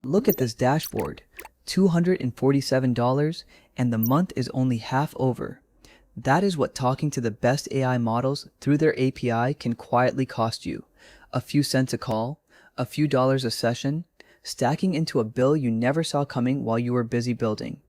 Look at this dashboard, $247, and the month is only half over. That is what talking to the best AI models through their API can quietly cost you. A few cents a call, a few dollars a session, stacking into a bill you never saw coming while you were busy building.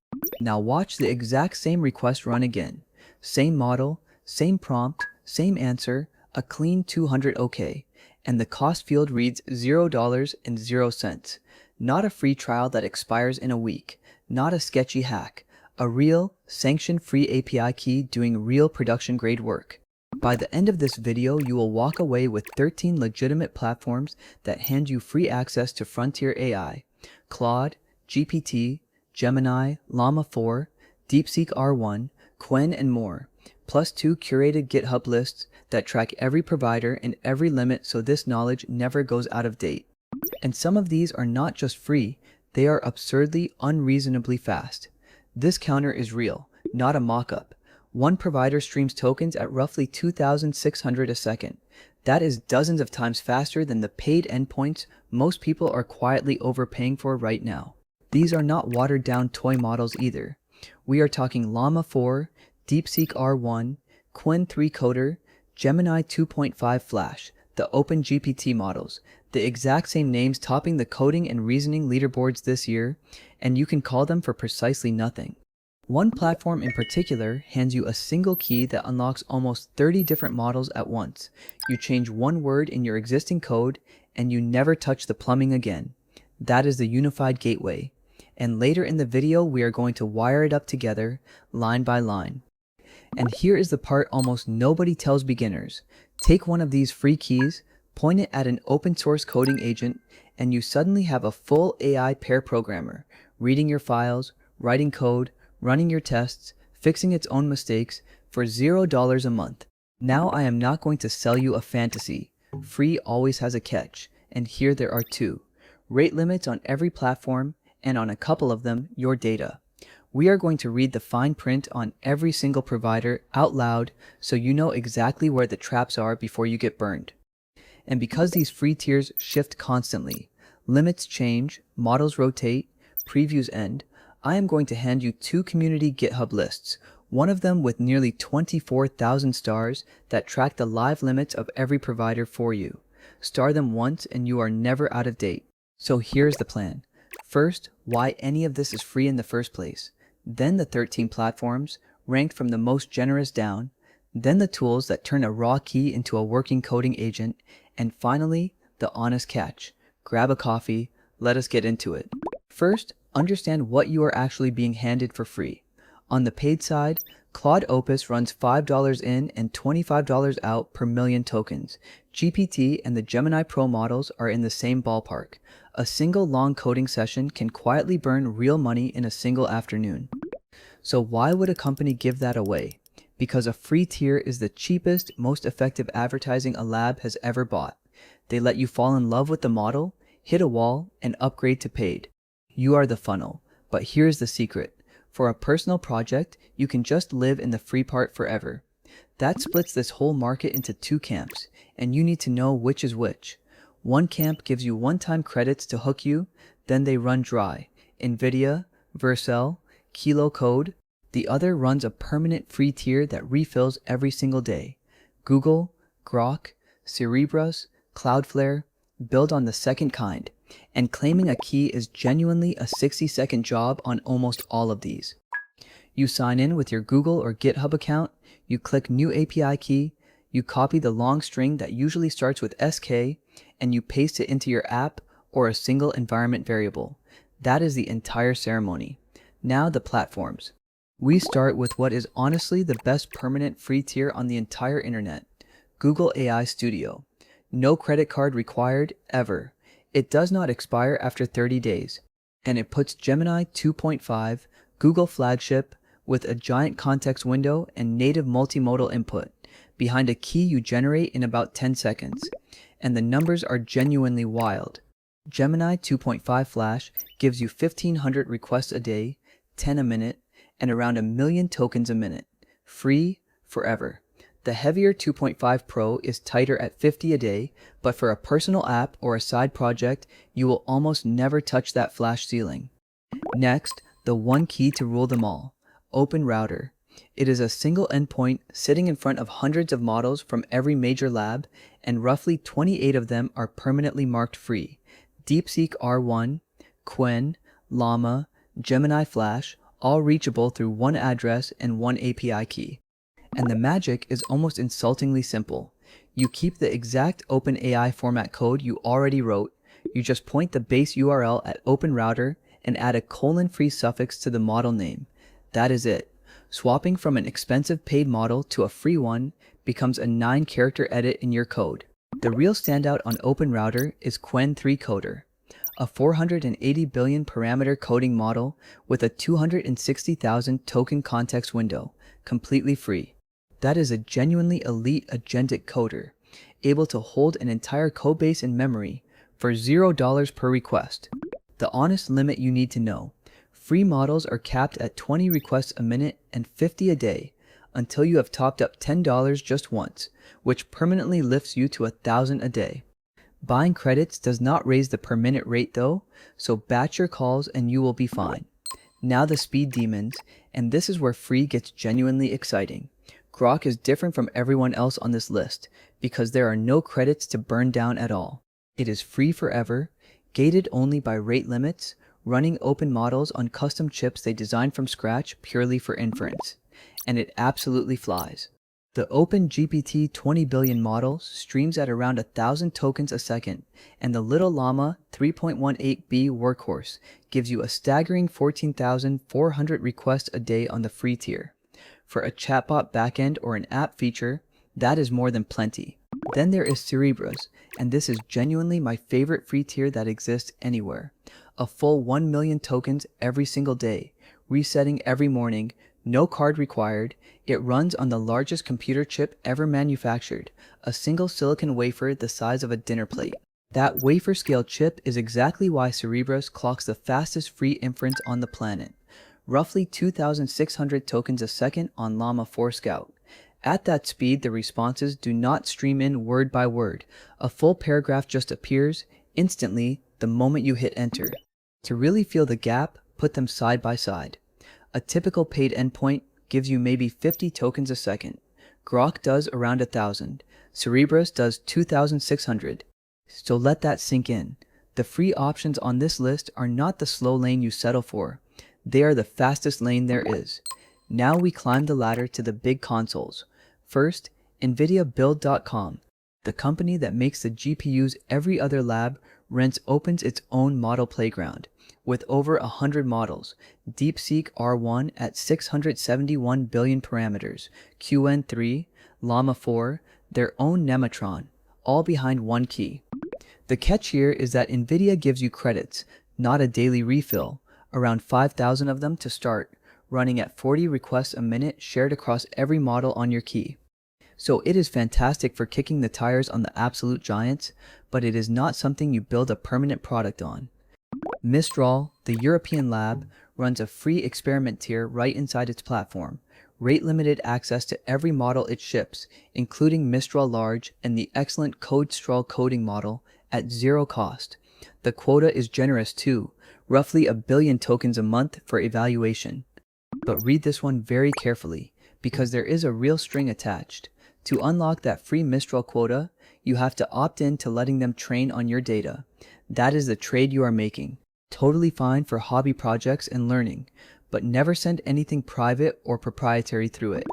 Now watch the exact same request run again. Same model, same prompt, same answer, a clean 200 OK, and the cost field reads $0.00. Not a free trial that expires in a week, not a sketchy hack, a real, sanction-free API key doing real production-grade work. By the end of this video, you will walk away with 13 legitimate platforms that hand you free access to frontier AI, Claude, GPT, Gemini, Llama 4, DeepSeek R1, Qwen, and more, plus 2 curated GitHub lists that track every provider and every limit so this knowledge never goes out of date. And some of these are not just free, they are absurdly, unreasonably fast. This counter is real, not a mock-up. One provider streams tokens at roughly 2,600 a second. That is dozens of times faster than the paid endpoints most people are quietly overpaying for right now. These are not watered-down toy models either. We are talking Llama 4, DeepSeek R1, Qwen 3 Coder, Gemini 2.5 Flash, the OpenGPT models, the exact same names topping the coding and reasoning leaderboards this year, and you can call them for precisely nothing. One platform in particular hands you a single key that unlocks almost 30 different models at once. You change one word in your existing code, and you never touch the plumbing again. That is the unified gateway. And later in the video, we are going to wire it up together, line by line. And here is the part almost nobody tells beginners. Take one of these free keys, point it at an open source coding agent, and you suddenly have a full AI pair programmer, reading your files, writing code, running your tests, fixing its own mistakes for $0 a month. Now I am not going to sell you a fantasy. Free always has a catch, and here there are two. Rate limits on every platform, and on a couple of them, your data. We are going to read the fine print on every single provider out loud so you know exactly where the traps are before you get burned. And because these free tiers shift constantly, limits change, models rotate, previews end, I am going to hand you 2 community GitHub lists, one of them with nearly 24,000 stars that track the live limits of every provider for you. Star them once and you are never out of date. So here's the plan. First, why any of this is free in the first place. Then the 13 platforms, ranked from the most generous down. Then the tools that turn a raw key into a working coding agent. And finally, the honest catch. Grab a coffee, let us get into it. First, understand what you are actually being handed for free. On the paid side, Claude Opus runs $5 in and $25 out per million tokens. GPT and the Gemini Pro models are in the same ballpark. A single long coding session can quietly burn real money in a single afternoon. So why would a company give that away? Because a free tier is the cheapest, most effective advertising a lab has ever bought. They let you fall in love with the model, hit a wall, and upgrade to paid. You are the funnel, but here's the secret. For a personal project, you can just live in the free part forever. That splits this whole market into 2 camps, and you need to know which is which. One camp gives you one-time credits to hook you, then they run dry. NVIDIA, Vercel, Kilo Code. The other runs a permanent free tier that refills every single day. Google, Groq, Cerebras, Cloudflare, build on the second kind. And claiming a key is genuinely a 60-second job on almost all of these. You sign in with your Google or GitHub account, you click New API Key, you copy the long string that usually starts with SK, and you paste it into your app or a single environment variable. That is the entire ceremony. Now the platforms. We start with what is honestly the best permanent free tier on the entire internet, Google AI Studio. No credit card required, ever. It does not expire after 30 days. And it puts Gemini 2.5, Google flagship, with a giant context window and native multimodal input, behind a key you generate in about 10 seconds. And the numbers are genuinely wild. Gemini 2.5 Flash gives you 1,500 requests a day, 10 a minute, and around 1 million tokens a minute. Free, forever. The heavier 2.5 Pro is tighter at 50 a day, but for a personal app or a side project, you will almost never touch that flash ceiling. Next, the one key to rule them all, OpenRouter. It is a single endpoint sitting in front of hundreds of models from every major lab, and roughly 28 of them are permanently marked free. DeepSeek R1, Qwen, Llama, Gemini Flash, all reachable through one address and one API key. And the magic is almost insultingly simple. You keep the exact OpenAI format code you already wrote, you just point the base URL at OpenRouter and add a colon-free suffix to the model name. That is it. Swapping from an expensive paid model to a free one becomes a 9-character edit in your code. The real standout on OpenRouter is Qwen 3 Coder, a 480 billion parameter coding model with a 260,000 token context window, completely free. That is a genuinely elite agentic coder, able to hold an entire codebase in memory for $0 per request. The honest limit you need to know. Free models are capped at 20 requests a minute and 50 a day until you have topped up $10 just once, which permanently lifts you to 1,000 a day. Buying credits does not raise the per minute rate though, so batch your calls and you will be fine. Now the speed demons, and this is where free gets genuinely exciting. Groq is different from everyone else on this list because there are no credits to burn down at all. It is free forever, gated only by rate limits, running open models on custom chips they designed from scratch purely for inference. And it absolutely flies. The OpenGPT 20 billion model streams at around 1,000 tokens a second, and the little Llama 3.18b workhorse gives you a staggering 14,400 requests a day on the free tier. For a chatbot backend or an app feature, that is more than plenty. Then there is Cerebras, and this is genuinely my favorite free tier that exists anywhere. A full 1 million tokens every single day, resetting every morning, no card required. It runs on the largest computer chip ever manufactured, a single silicon wafer the size of a dinner plate. That wafer scale chip is exactly why Cerebras clocks the fastest free inference on the planet. Roughly 2,600 tokens a second on Llama 4 Scout. At that speed, the responses do not stream in word by word. A full paragraph just appears instantly the moment you hit enter. To really feel the gap, put them side by side. A typical paid endpoint gives you maybe 50 tokens a second. Groq does around 1,000. Cerebras does 2,600. So let that sink in. The free options on this list are not the slow lane you settle for. They are the fastest lane there is. Now we climb the ladder to the big consoles. First, NVIDIA.com, the company that makes the GPUs every other lab, opens its own model playground. With over 100 models, DeepSeek R1 at 671 billion parameters, Qwen 3, Llama 4, their own Nematron, all behind one key. The catch here is that NVIDIA gives you credits, not a daily refill, around 5,000 of them to start, running at 40 requests a minute shared across every model on your key. So it is fantastic for kicking the tires on the absolute giants, but it is not something you build a permanent product on. Mistral, the European lab, runs a free experiment tier right inside its platform, rate-limited access to every model it ships, including Mistral Large and the excellent CodeStral coding model at zero cost. The quota is generous too, roughly 1 billion tokens a month for evaluation. But read this one very carefully, because there is a real string attached. To unlock that free Mistral quota, you have to opt in to letting them train on your data. That is the trade you are making. Totally fine for hobby projects and learning, but never send anything private or proprietary through it.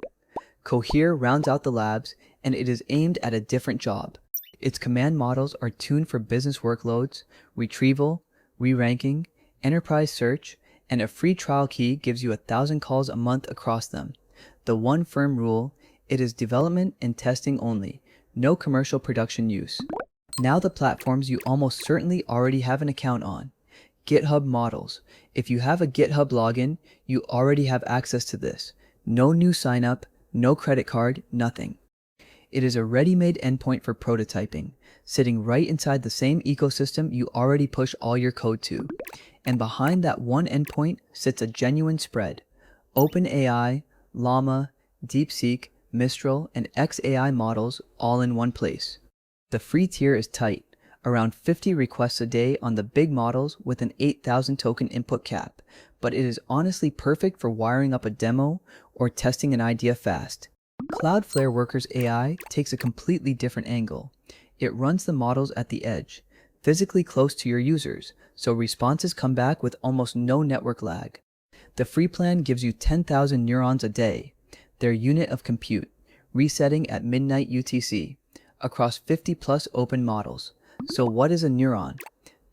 Cohere rounds out the labs, and it is aimed at a different job. Its command models are tuned for business workloads, retrieval, re-ranking, enterprise search, and a free trial key gives you 1,000 calls a month across them. The one firm rule, it is development and testing only, no commercial production use. Now the platforms you almost certainly already have an account on. GitHub models. If you have a GitHub login, you already have access to this. No new sign up, no credit card, nothing. It is a ready-made endpoint for prototyping, sitting right inside the same ecosystem you already push all your code to. And behind that one endpoint sits a genuine spread. OpenAI, Llama, DeepSeek, Mistral, and XAI models all in one place. The free tier is tight, around 50 requests a day on the big models with an 8,000 token input cap, but it is honestly perfect for wiring up a demo or testing an idea fast. Cloudflare Workers AI takes a completely different angle. It runs the models at the edge, physically close to your users, so responses come back with almost no network lag. The free plan gives you 10,000 neurons a day, their unit of compute, resetting at midnight UTC, across 50 plus open models. So what is a neuron?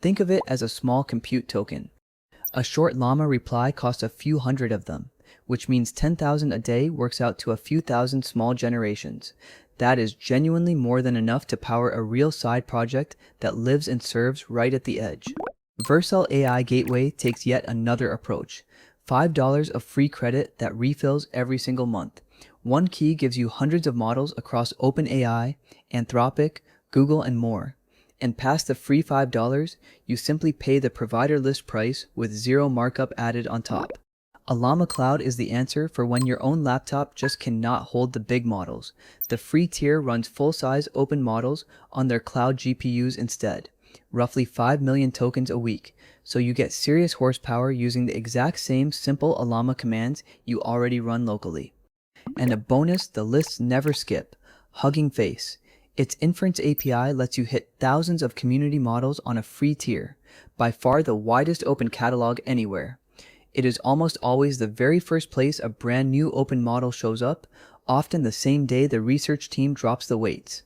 Think of it as a small compute token. A short Llama reply costs a few hundred of them, which means 10,000 a day works out to a few thousand small generations. That is genuinely more than enough to power a real side project that lives and serves right at the edge. Vercel AI Gateway takes yet another approach. $5 of free credit that refills every single month. One key gives you hundreds of models across OpenAI, Anthropic, Google, and more. And past the free $5, you simply pay the provider list price with zero markup added on top. Ollama Cloud is the answer for when your own laptop just cannot hold the big models. The free tier runs full-size open models on their cloud GPUs instead, roughly 5 million tokens a week, so you get serious horsepower using the exact same simple Ollama commands you already run locally. And a bonus the lists never skip, Hugging Face. Its inference API lets you hit thousands of community models on a free tier, by far the widest open catalog anywhere. It is almost always the very first place a brand new open model shows up, often the same day the research team drops the weights.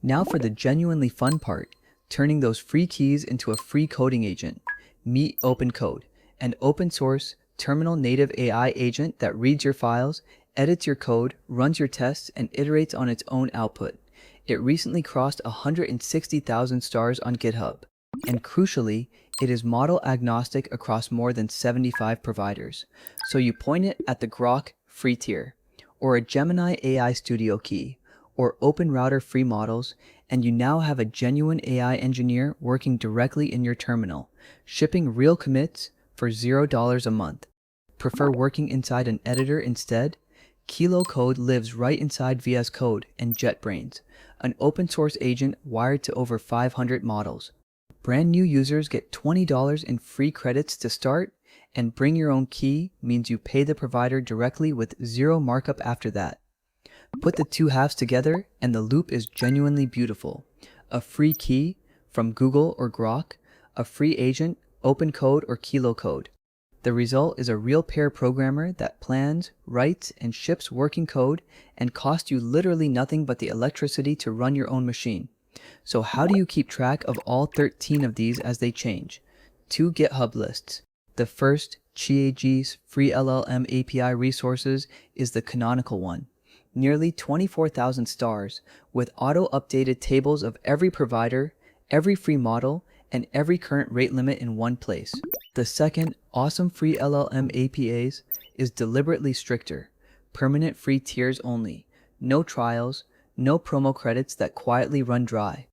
Now for the genuinely fun part, turning those free keys into a free coding agent. Meet Opencode, an open source, terminal native AI agent that reads your files, edits your code, runs your tests, and iterates on its own output. It recently crossed 160,000 stars on GitHub. And crucially, it is model agnostic across more than 75 providers. So you point it at the Groq free tier, or a Gemini AI Studio key, or OpenRouter free models, and you now have a genuine AI engineer working directly in your terminal, shipping real commits for $0 a month. Prefer working inside an editor instead? Kilo Code lives right inside VS Code and JetBrains, an open source agent wired to over 500 models. Brand new users get $20 in free credits to start, and bring your own key means you pay the provider directly with zero markup after that. Put the two halves together and the loop is genuinely beautiful. A free key from Google or Groq, a free agent, Opencode or Kilo Code. The result is a real pair programmer that plans, writes, and ships working code and costs you literally nothing but the electricity to run your own machine. So how do you keep track of all 13 of these as they change? 2 GitHub lists. The first, Chiaji's free LLM API resources, is the canonical one. Nearly 24,000 stars, with auto-updated tables of every provider, every free model, and every current rate limit in one place. The second, awesome free LLM APIs, is deliberately stricter. Permanent free tiers only. No trials, no promo credits that quietly run dry.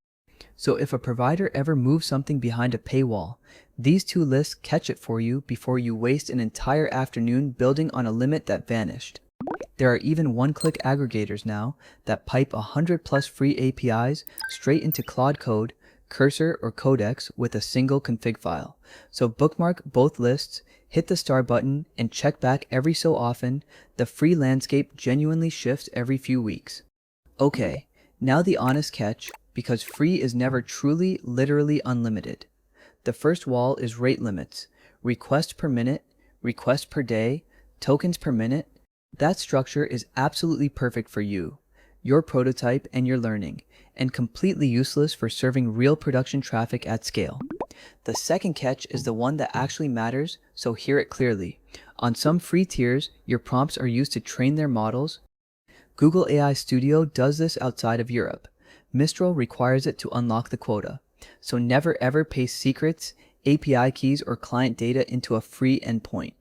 So if a provider ever moves something behind a paywall, these two lists catch it for you before you waste an entire afternoon building on a limit that vanished. There are even one-click aggregators now that pipe 100 plus free APIs straight into Claude Code, Cursor, or Codex with a single config file. So bookmark both lists, hit the star button, and check back every so often. The free landscape genuinely shifts every few weeks. Okay, now the honest catch, because free is never truly, literally unlimited. The first wall is rate limits, requests per minute, requests per day, tokens per minute. That structure is absolutely perfect for you, your prototype, and your learning, and completely useless for serving real production traffic at scale. The second catch is the one that actually matters, so hear it clearly. On some free tiers, your prompts are used to train their models. Google AI Studio does this outside of Europe. Mistral requires it to unlock the quota. So never ever paste secrets, API keys, or client data into a free endpoint.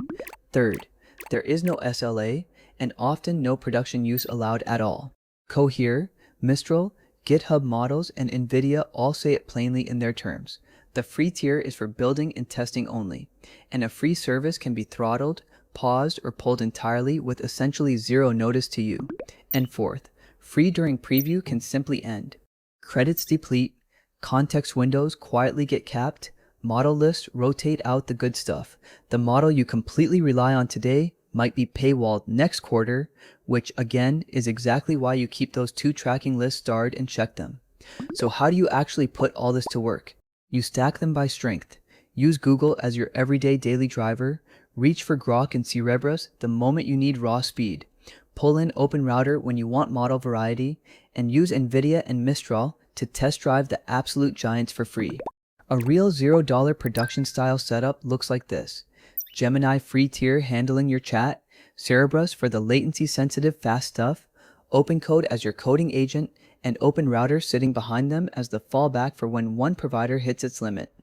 Third, there is no SLA, and often no production use allowed at all. Cohere, Mistral, GitHub models, and NVIDIA all say it plainly in their terms. The free tier is for building and testing only, and a free service can be throttled, paused, or pulled entirely with essentially zero notice to you. And fourth, free during preview can simply end. Credits deplete, context windows quietly get capped, model lists rotate out the good stuff. The model you completely rely on today might be paywalled next quarter, which again is exactly why you keep those 2 tracking lists starred and check them. So how do you actually put all this to work? You stack them by strength. Use Google as your everyday daily driver. Reach for Groq and Cerebras the moment you need raw speed. Pull in OpenRouter when you want model variety, and use NVIDIA and Mistral to test drive the absolute giants for free. A real $0 production style setup looks like this. Gemini free tier handling your chat, Cerebras for the latency sensitive fast stuff, Opencode as your coding agent, and OpenRouter sitting behind them as the fallback for when one provider hits its limit.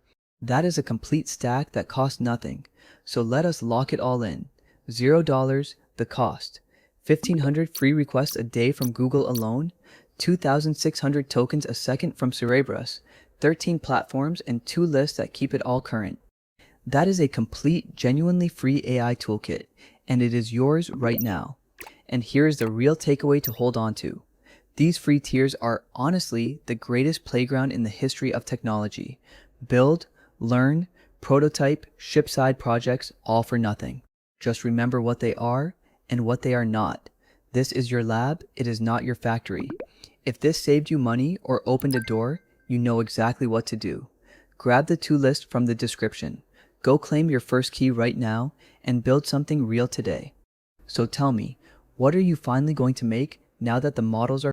That is a complete stack that costs nothing, so let us lock it all in. $0, the cost. 1,500 free requests a day from Google alone, 2,600 tokens a second from Cerebras, 13 platforms, and 2 lists that keep it all current. That is a complete, genuinely free AI toolkit, and it is yours right now. And here is the real takeaway to hold on to. These free tiers are honestly the greatest playground in the history of technology. Build, learn, prototype, ship side projects, all for nothing. Just remember what they are and what they are not. This is your lab, it is not your factory. If this saved you money or opened a door, you know exactly what to do. Grab the 2 lists from the description. Go claim your first key right now and build something real today. So tell me, what are you finally going to make now that the models are